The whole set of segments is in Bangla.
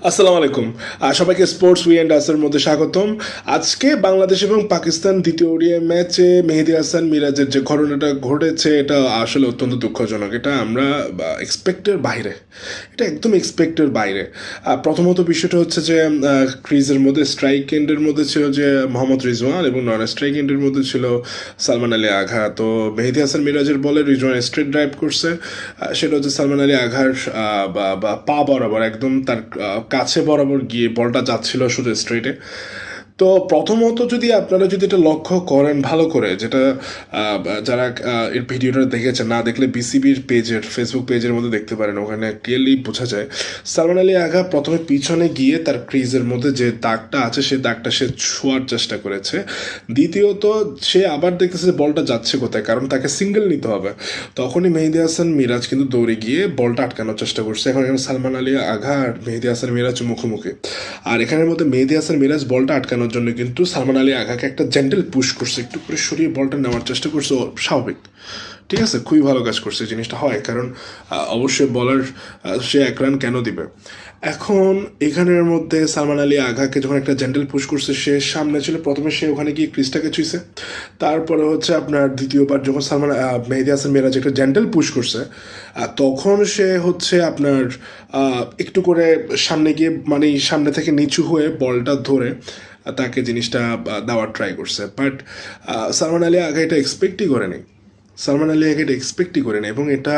আসসালামু আলাইকুম। সবাইকে স্পোর্টস উইকেন্ডার্সের মধ্যে স্বাগতম। আজকে বাংলাদেশ এবং পাকিস্তান দ্বিতীয় ওডিআই ম্যাচে মেহেদী হাসান মিরাজের যে ঘটনাটা ঘটেছে এটা আসলে অত্যন্ত দুঃখজনক। এটা আমরা এক্সপেক্টের বাইরে, এটা একদম এক্সপেক্টের বাইরে। প্রথমত বিষয়টা হচ্ছে যে ক্রিজের মধ্যে স্ট্রাইক এন্ডের মধ্যে ছিল যে মোহাম্মদ রিজওয়ান এবং নন স্ট্রাইক এন্ডের মধ্যে ছিল সালমান আলী আঘা। তো মেহেদী হাসান মিরাজের বলে রিজওয়ান স্ট্রেট ড্রাইভ করছে, সেটা হচ্ছে সালমান আলী আঘার বা পা বরাবর একদম তার কাছে বরাবর গিয়ে বলটা যাচ্ছিল শুধু স্ট্রেটে। তো প্রথমত যদি আপনারা যদি এটা লক্ষ্য করেন ভালো করে, যেটা যারা এর ভিডিওটা দেখেছেন, না দেখলে বিসিবির পেজের ফেসবুক পেজের মধ্যে দেখতে পারেন, ওখানে ক্লিয়ারলি বোঝা যায় সালমান আলী আগা প্রথমে পিছনে গিয়ে তার ক্রিজের মধ্যে যে দাগটা আছে সেই দাগটা সে ছোঁয়ার চেষ্টা করেছে। দ্বিতীয়ত সে আবার দেখতেছে যে বলটা যাচ্ছে কোথায়, কারণ তাকে সিঙ্গেল নিতে হবে। তখনই মেহেদী হাসান মিরাজ কিন্তু দৌড়ে গিয়ে বলটা আটকানোর চেষ্টা করছে। এখন এখানে সালমান আলী আগা আর মেহেদী হাসান মিরাজ মুখোমুখি, আর এখানের মধ্যে মেহেদী হাসান মিরাজ বলটা আটকানোর জন্য কিন্তু সালমান আলী আগাকে একটা জেন্টেল পুশ করছে, একটু করে সরিয়ে বলটা নেওয়ার চেষ্টা করছে। স্বাভাবিক, ঠিক আছে, খুবই ভালো কাজ করছে। জিনিসটা হয় কারণ অবশ্যই বলার সে এক রান কেন দিবে। এখন এখানের মধ্যে সালমান আলী আঘাকে যখন একটা জেন্টেল পুশ করছে, সে সামনে ছিল, প্রথমে সে ওখানে গিয়ে ক্রিজটাকে ছুঁইছে। তারপরে হচ্ছে আপনার দ্বিতীয়বার যখন মেহেদী হাসান মিরাজ একটা জেন্টেল পুশ করছে, তখন সে হচ্ছে আপনার একটু করে সামনে গিয়ে, মানে সামনে থেকে নিচু হয়ে বলটা ধরে তাকে জিনিসটা দেওয়ার ট্রাই করছে। বাট সালমান আলী আগে এটা এক্সপেক্টই করেনি, সালমান আলী আগে এটা এক্সপেক্টই করেনি। এবং এটা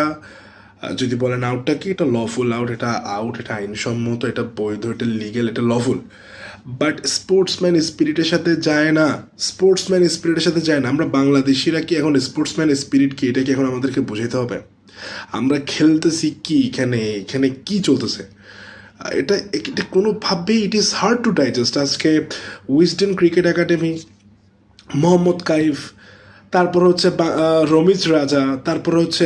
যদি বলেন আউটটা কি, এটা লফুল আউট, এটা আউট, এটা আইনসম্মত, এটা বৈধ, এটা লিগেল, এটা লফুল। বাট স্পোর্টসম্যান স্পিরিটের সাথে যায় না, স্পোর্টসম্যান স্পিরিটের সাথে যায় না। আমরা বাংলাদেশিরা কি এখন স্পোর্টসম্যান স্পিরিট কি, এটা কি এখন আমাদেরকে বোঝাতে হবে? আমরা খেলতেছি কি, এখানে এখানে কি চলতেছে, এটা এটা কোনোভাবেই it is hard to digest. আজকে Wisden cricket academy, Mohammad Kaif, তারপর হচ্ছে রমিজ রাজা, তারপর হচ্ছে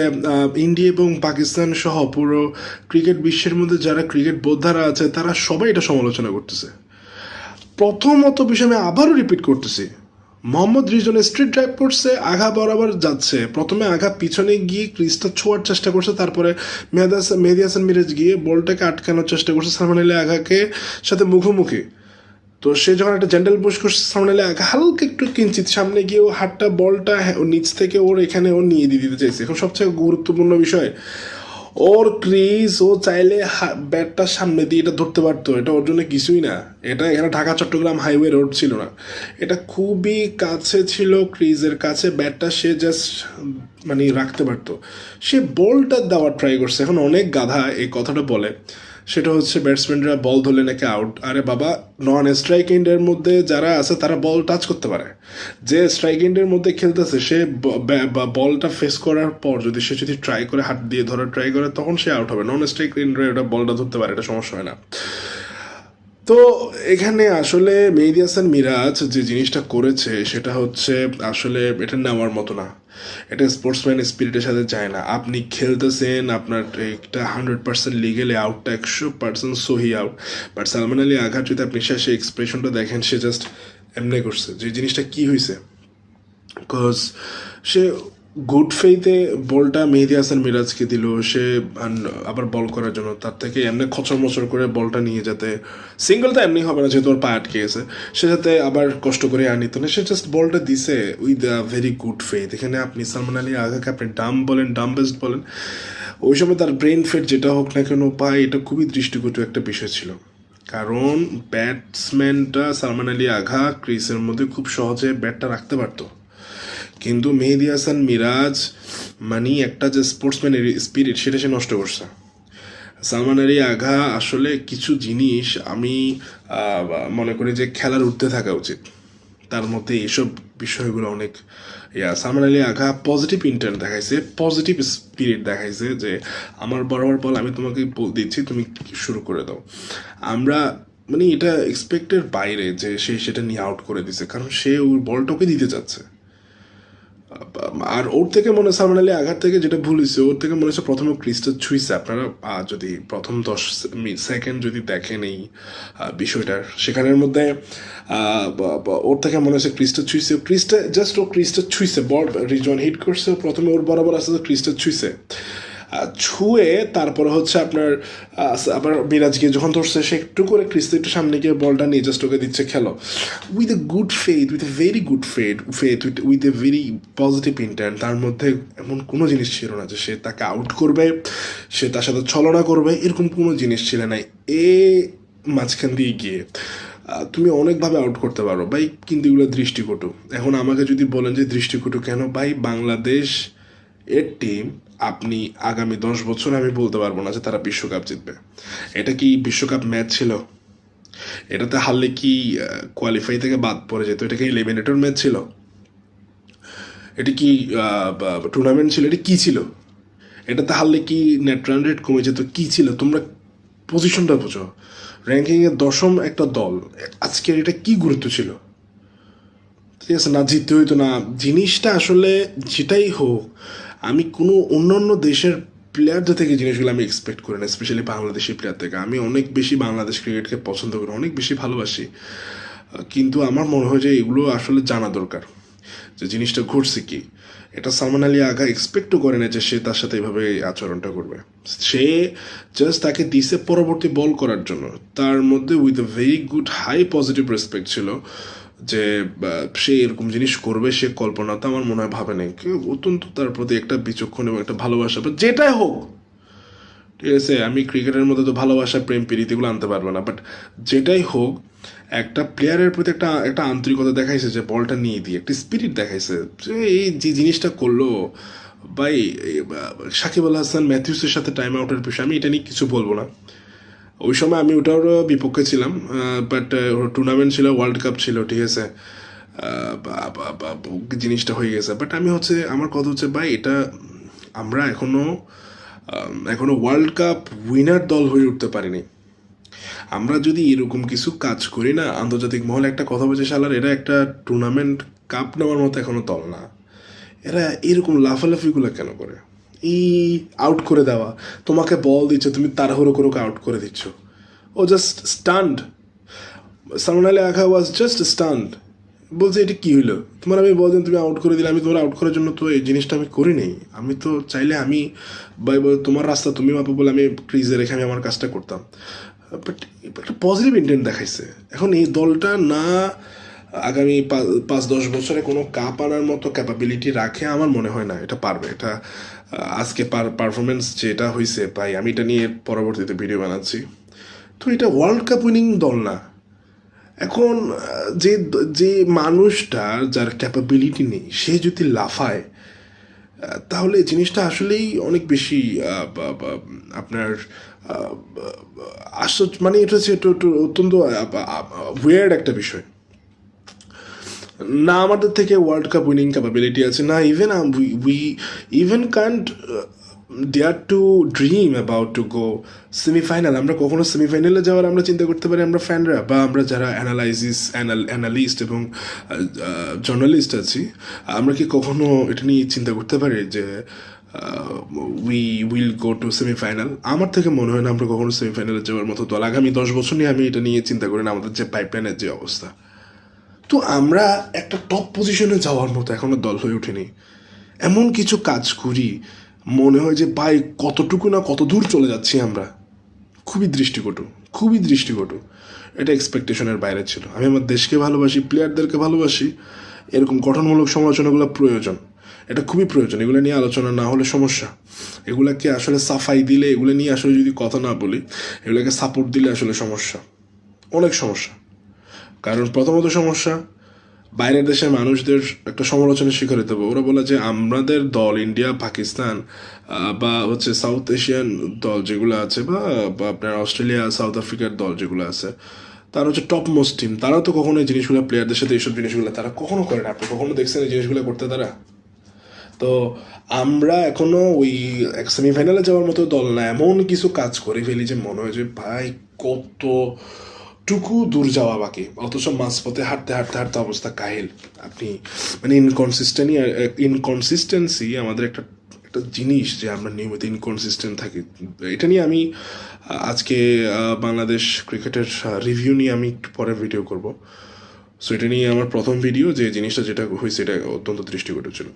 ইন্ডিয়া এবং পাকিস্তান সহ পুরো ক্রিকেট বিশ্বের মধ্যে যারা ক্রিকেট বোদ্ধারা আছে তারা সবাই এটা সমালোচনা করতেছে। প্রথমত বিষয় আমি আবারও রিপিট করতেছি, মোহাম্মদ রিজন স্ট্রিট ড্রাইভ করছে, আঘা বরাবর যাচ্ছে। প্রথমে আঘা পিছনে গিয়ে ক্রিজটা ছোঁয়ার চেষ্টা করছে, তারপরে মেহেদী হাসান মিরাজ গিয়ে বলটাকে আটকানোর চেষ্টা করছে সালমান আলী আঘাকে সাথে মুখোমুখি। তো সে যখন একটা জেন্টাল পুশ করছে, সামনে হালকা একটু কিঞ্চিত সামনে গিয়ে ও হাতটা বলটা নিচ থেকে ওর এখানে ও নিয়ে দিয়ে দিতে চাইছে। এখন সবচেয়ে গুরুত্বপূর্ণ বিষয়, ওর ক্রিজ, ও চাইলে ব্যাটটা সামনে দিয়ে এটা ধরতে পারতো, এটা ওর জন্য কিছুই না। এটা এখানে ঢাকা চট্টগ্রাম হাইওয়ে রোড ছিল না, এটা খুবই কাছে ছিল ক্রিজের কাছে, ব্যাটটা সে জাস্ট মানে রাখতে পারতো। সে বলটা দেওয়ার ট্রাই করছে। এখন অনেক গাধা এই কথাটা বলে, সেটা হচ্ছে ব্যাটসম্যানরা বল ধরলে নাকি আউট। আরে বাবা, নন স্ট্রাইক এন্ডের মধ্যে যারা আছে তারা বল টাচ করতে পারে। যে স্ট্রাইক এন্ডের মধ্যে খেলতেছে সে বলটা ফেস করার পর সে যদি ট্রাই করে হাত দিয়ে ধরার ট্রাই করে, তখন সে আউট হবে। নন স্ট্রাইক এন্ডে ওটা বলটা ধরতে পারে, এটা সমস্যা হয় না। তো এখানে আসলে মেহেদী হাসান মিরাজ যে জিনিসটা করেছে সেটা হচ্ছে আসলে এটা নেওয়ার মতো না, এটা স্পোর্টসম্যান স্পিরিটের সাথে যায় না। আপনি খেলতেছেন, আপনার একটা 100% লিগেলি আউটটা 100% সহি আউট। বাট সালমান আলী আঘাত যদি আপনি শেষে এক্সপ্রেশনটা দেখেন, সে জাস্ট এমনি করছে যে জিনিসটা কি হয়েছে। বিকজ সে গুড ফেইতে বলটা মেহেদী হাসান মিরাজকে দিল, সে আবার বল করার জন্য তার থেকে এমনি খচর মচর করে বলটা নিয়ে, যাতে সিঙ্গেল তো এমনি হবে না যেহেতু ওর পা আটকে গেছে, সে যাতে আবার কষ্ট করে আর নিত না, সে জাস্ট বলটা দিছে with a very good faith. এখানে আপনি সালমান আলী আগাকে আপনি ডাম বলেন, ডাম বেস্ট বলেন, ওই সময় তার ব্রেন ফেট যেটা হোক না কেন, বা এটা খুবই দৃষ্টিকটু একটা বিষয় ছিল। কারণ ব্যাটসম্যানটা সালমান আলী আঘা ক্রিজের মধ্যে খুব সহজে ব্যাটটা রাখতে পারতো, কিন্তু মেহেদী হাসান মিরাজ মানে একটা যে স্পোর্টসম্যানের স্পিরিট সেটা সে নষ্ট করছে। সালমান আলী আঘা আসলে কিছু জিনিস আমি মনে করি যে খেলার ঊর্ধ্বে থাকা উচিত, তার মধ্যে এইসব বিষয়গুলো অনেক সালমান আলী আঘা পজিটিভ ইন্টেন্ট দেখাইছে, পজিটিভ স্পিরিট দেখাইছে যে আমার বরাবর বল আমি তোমাকে দিচ্ছি, তুমি শুরু করে দাও। আমরা মানে এটা এক্সপেক্টের বাইরে যে সে সেটা নিয়ে আউট করে দিছে, কারণ সে ওই বলটাকে দিতে চাচ্ছে। আর ওর থেকে মনে হয় সালমান আলী আঘাত থেকে যেটা ভুল হয়েছে, ওর থেকে মনে হচ্ছে প্রথমে ক্রিজটা ছুঁইছে। আপনারা যদি প্রথম 10 সেকেন্ড যদি দেখেন এই বিষয়টার, সেখানের মধ্যে ওর থেকে মনে হচ্ছে ক্রিজটা ছুঁইছে, ক্রিজটা জাস্ট ও ক্রিজটা ছুঁইছে, বল রিজন হিট করছে, প্রথমে ওর বরাবর আসতে ক্রিজটা ছুঁইছে। ছুঁয়ে তারপরে হচ্ছে আপনার আবার মিরাজকে যখন ধরছে সে একটু করে ক্রিস্তে একটু সামনে গিয়ে বলটা নিয়ে জাস্ট ওকে দিচ্ছে খেলো with a good faith with a very good faith with a very positive intent. তার মধ্যে এমন কোনো জিনিস ছিল না যে সে তাকে আউট করবে, সে তার সাথে ছলনা করবে, এরকম কোনো জিনিস ছিল না। এ মাঝখান দিয়ে গিয়ে তুমি অনেকভাবে আউট করতে পারো ভাই, কিন্তু এগুলো দৃষ্টিকটু। এখন আমাকে যদি বলেন যে দৃষ্টিকটু কেন, ভাই বাংলাদেশ এর টিম আপনি আগামী 10 বছর আমি বলতে পারবো না যে তারা বিশ্বকাপ জিতবে। এটা কি বিশ্বকাপ ম্যাচ ছিল? এটাতে হারলে কি কোয়ালিফাই থেকে বাদ পড়ে যেত? এটা কি এলিমিনেটর ম্যাচ ছিল? এটা কি টুর্নামেন্ট ছিল? এটা কি ছিল? এটাতে হারলে কি নেট রান রেট কমে যেত? কি ছিল? তোমরা পজিশনটা বোঝো। র্যাঙ্কিংয়ের 10ম একটা দল, আজকের এটা কি গুরুত্ব ছিল? ঠিক আছে, না জিততে হইতো না। জিনিসটা আসলে যেটাই হোক, আমি কোনো অন্যান্য দেশের প্লেয়ারদের থেকে জিনিসগুলো আমি এক্সপেক্ট করি না, স্পেশালি বাংলাদেশি প্লেয়ার থেকে। আমি অনেক বেশি বাংলাদেশ ক্রিকেটকে পছন্দ করি, অনেক বেশি ভালোবাসি, কিন্তু আমার মনে হয় যে এগুলো আসলে জানা দরকার যে জিনিসটা ঘটছে কি। এটা সালমান আলী আগা এক্সপেক্টও করে না যে সে তার সাথে এইভাবে আচরণটা করবে। সে জাস্ট তাকে দিছে পরবর্তী বল করার জন্য, তার মধ্যে with a very good high positive respect ছিল যে সে এরকম জিনিস করবে, সে কল্পনা তো আমার মনে হয় ভাবে নেই। কেউ অত্যন্ত তার প্রতি একটা বিচক্ষণ এবং একটা ভালোবাসা বা যেটাই হোক, ঠিক আছে, আমি ক্রিকেটের মধ্যে তো ভালোবাসা প্রেম প্রীতি এগুলো আনতে পারবো না, বাট যেটাই হোক একটা প্লেয়ারের প্রতি একটা একটা আন্তরিকতা দেখাইছে যে বলটা নিয়ে দিয়ে একটা স্পিরিট দেখাইছে। যে এই যে জিনিসটা করলো ভাই, সাকিব আল হাসান ম্যাথিউসের সাথে টাইম আউটের বিষয়ে আমি এটা নিয়ে কিছু বলবো না। ওই সময় আমি ওটার বিপক্ষে ছিলাম, বাট টুর্নামেন্ট ছিল, ওয়ার্ল্ড কাপ ছিল, ঠিক আছে, জিনিসটা হয়ে গেছে। বাট আমি হচ্ছে আমার কথা হচ্ছে ভাই, এটা আমরা এখনো ওয়ার্ল্ড কাপ উইনার দল হয়ে উঠতে পারিনি। আমরা যদি এরকম কিছু কাজ করি না, আন্তর্জাতিক মহলে একটা কথা বলছে শালার এরা একটা টুর্নামেন্ট কাপ নেওয়ার মতো এখনো দল না। এরা এরকম লাফালাফিগুলো কেন করে? এই আউট করে দেওয়া, তোমাকে বল দিচ্ছে, তুমি তাড়াহুড়ো করে ওকে আউট করে দিচ্ছ, ও just stand. Salman Ali Agha was just stand. বলছে এটা কি হইলো তোমার, আমি বলছেন তুমি আউট করে দিলে, আমি তোমার আউট করার জন্য তো এই জিনিসটা আমি করি নেই। আমি তো চাইলে আমি ভাই তোমার রাস্তা তুমি মাপো বলে আমি ক্রিজে রেখে আমি আমার কাজটা করতাম। বাট একটা পজিটিভ ইন্টেন্ট দেখাইছে। এখন এই দলটা না আগামী 5-10 বছরে কোনো কাপ আনার মতো ক্যাপাবিলিটি রাখে, আমার মনে হয় না এটা পারবে। এটা আজকে পারফরমেন্স যেটা হয়েছে ভাই, আমি এটা নিয়ে পরবর্তীতে ভিডিও বানাচ্ছি। তো এটা ওয়ার্ল্ড কাপ উইনিং দল না। এখন যে যে মানুষটা যার ক্যাপাবিলিটি নেই সে যদি লাফায়, তাহলে জিনিসটা আসলেই অনেক বেশি আপনার আশ্চর্য, মানে এটা হচ্ছে একটু অত্যন্ত ওয়ার্ড একটা বিষয়। না আমাদের থেকে ওয়ার্ল্ড কাপ উইনিং ক্যাপাবিলিটি আছে, না even we even can't dare to dream about to go semifinal. আমরা কখনো সেমিফাইনালে যাওয়ার আমরা চিন্তা করতে পারি, আমরা ফ্যানরা বা আমরা যারা অ্যানালিস্ট এবং জার্নালিস্ট আছি, আমরা কি কখনো এটা নিয়ে চিন্তা করতে পারি যে we will go to semifinal? আমার থেকে মনে হয় না আমরা কখনো সেমিফাইনালে যাওয়ার মতো দল। আগামী 10 বছর নিয়ে আমি এটা নিয়ে চিন্তা করি না, আমাদের যে পাইপলাইনের যে অবস্থা। তো আমরা একটা টপ পজিশনে যাওয়ার মতো এখনো দল হয়ে ওঠেনি। এমন কিছু কাজ করি মনে হয় যে ভাই কতটুকু না কত দূর চলে যাচ্ছি আমরা। খুবই দৃষ্টিকটু, খুবই দৃষ্টিকটু। এটা এক্সপেকটেশনের বাইরে ছিল। আমি আমার দেশকে ভালোবাসি, প্লেয়ারদেরকে ভালোবাসি, এরকম গঠনমূলক সমালোচনাগুলো প্রয়োজন, এটা খুবই প্রয়োজন। এগুলো নিয়ে আলোচনা না হলে সমস্যা। এগুলাকে আসলে সাফাই দিলে, এগুলো নিয়ে আসলে যদি কথা না বলি, এগুলোকে সাপোর্ট দিলে আসলে সমস্যা, অনেক সমস্যা। কারণ প্রথমত সমস্যা, বাইরের দেশের মানুষদের একটা সমালোচনার শিকার হতে হবে। ওরা বলে যে আমাদের দল ইন্ডিয়া, পাকিস্তান বা হচ্ছে সাউথ এশিয়ান দল যেগুলো আছে, বা আপনার অস্ট্রেলিয়া, সাউথ আফ্রিকার দল যেগুলো আছে, তারা হচ্ছে টপ মোস্ট টিম। তারাও তো কখনো এই জিনিসগুলো প্লেয়ারদের সাথে এইসব জিনিসগুলো তারা কখনো করে না। আপনি কখনো দেখছেন এই জিনিসগুলো করতে তারা? তো আমরা এখনো ওই সেমিফাইনালে যাওয়ার মতো দল না, এমন কিছু কাজ করে ফেলি যে মনে হয় যে ভাই কতটুকু দূর যাওয়া বাকি, অথচ মাঝপথে হাঁটতে হাঁটতে হাঁটতে অবস্থা কাহিল। আপনি মানে ইনকনসিস্টেন্সি আমাদের একটা একটা জিনিস যে আমরা নিয়মিত ইনকনসিস্টেন্ট থাকি। এটা নিয়ে আমি আজকে বাংলাদেশ ক্রিকেটের রিভিউ নিয়ে আমি একটু পরে ভিডিও করব। সো এটা নিয়ে আমার প্রথম ভিডিও, যে জিনিসটা যেটা হয়েছে এটা অত্যন্ত দৃষ্টিকটু ছিল।